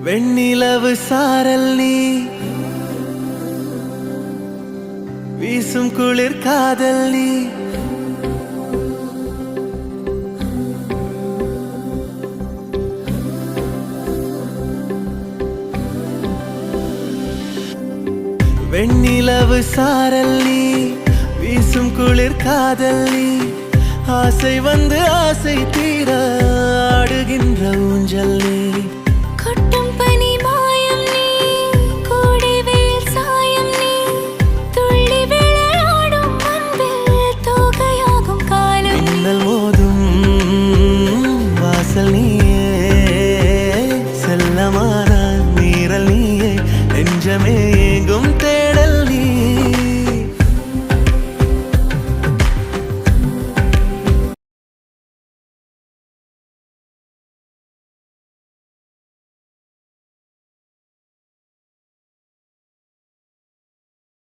வெண்ணிலவு சாரல் நீ வீசும் குளிர் காதல் நீ வெண்ணிலவு சாரல் நீ வீசும் குளிர் காதல் நீ ஆசை வந்து ஆசை தீர ஆடுகின்ற ஊஞ்சல் நீ